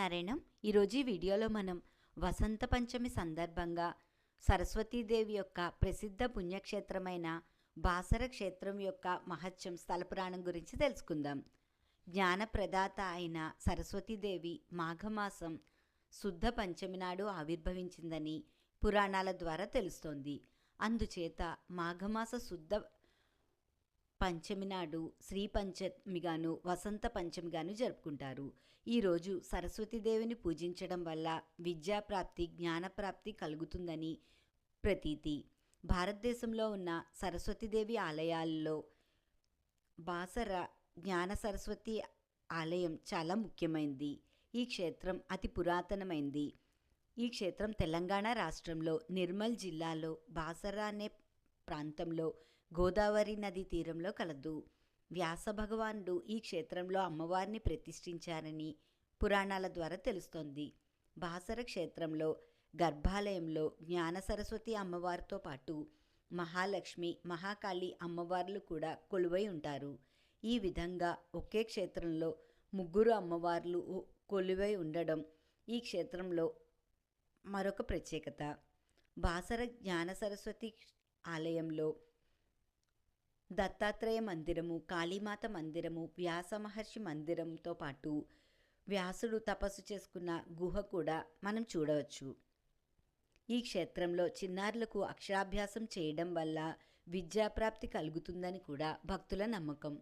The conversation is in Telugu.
నారాయణం. ఈరోజు ఈ వీడియోలో మనం వసంత పంచమి సందర్భంగా సరస్వతీదేవి యొక్క ప్రసిద్ధ పుణ్యక్షేత్రమైన బాసర క్షేత్రం యొక్క మహత్యం స్థల పురాణం గురించి తెలుసుకుందాం. జ్ఞానప్రదాత అయిన సరస్వతీదేవి మాఘమాసం శుద్ధ పంచమి నాడు ఆవిర్భవించిందని పురాణాల ద్వారా తెలుస్తోంది. అందుచేత మాఘమాస శుద్ధ పంచమి నాడు శ్రీ పంచమిగాను వసంత పంచమిగాను జరుపుకుంటారు. ఈరోజు సరస్వతీదేవిని పూజించడం వల్ల విద్యాప్రాప్తి జ్ఞానప్రాప్తి కలుగుతుందని ప్రతీతి. భారతదేశంలో ఉన్న సరస్వతీదేవి ఆలయాల్లో బాసర జ్ఞాన సరస్వతి ఆలయం చాలా ముఖ్యమైనది. ఈ క్షేత్రం అతి పురాతనమైంది. ఈ క్షేత్రం తెలంగాణ రాష్ట్రంలో నిర్మల్ జిల్లాలో బాసర అనే ప్రాంతంలో గోదావరి నది తీరంలో కలదు. వ్యాస భగవానుడు ఈ క్షేత్రంలో అమ్మవారిని ప్రతిష్ఠించారని పురాణాల ద్వారా తెలుస్తోంది. బాసర క్షేత్రంలో గర్భాలయంలో జ్ఞాన సరస్వతి అమ్మవారితో పాటు మహాలక్ష్మి మహాకాళి అమ్మవార్లు కూడా కొలువై ఉంటారు. ఈ విధంగా ఒకే క్షేత్రంలో ముగ్గురు అమ్మవార్లు కొలువై ఉండడం ఈ క్షేత్రంలో మరొక ప్రత్యేకత. బాసర జ్ఞాన సరస్వతి ఆలయంలో దత్తాత్రేయ మందిరము, కాళీమాత మందిరము, వ్యాస మహర్షి మందిరంతో పాటు వ్యాసుడు తపస్సు చేసుకున్న గుహ కూడా మనం చూడవచ్చు. ఈ క్షేత్రంలో చిన్నారులకు అక్షరాభ్యాసం చేయడం వల్ల విద్యాప్రాప్తి కలుగుతుందని కూడా భక్తుల నమ్మకం.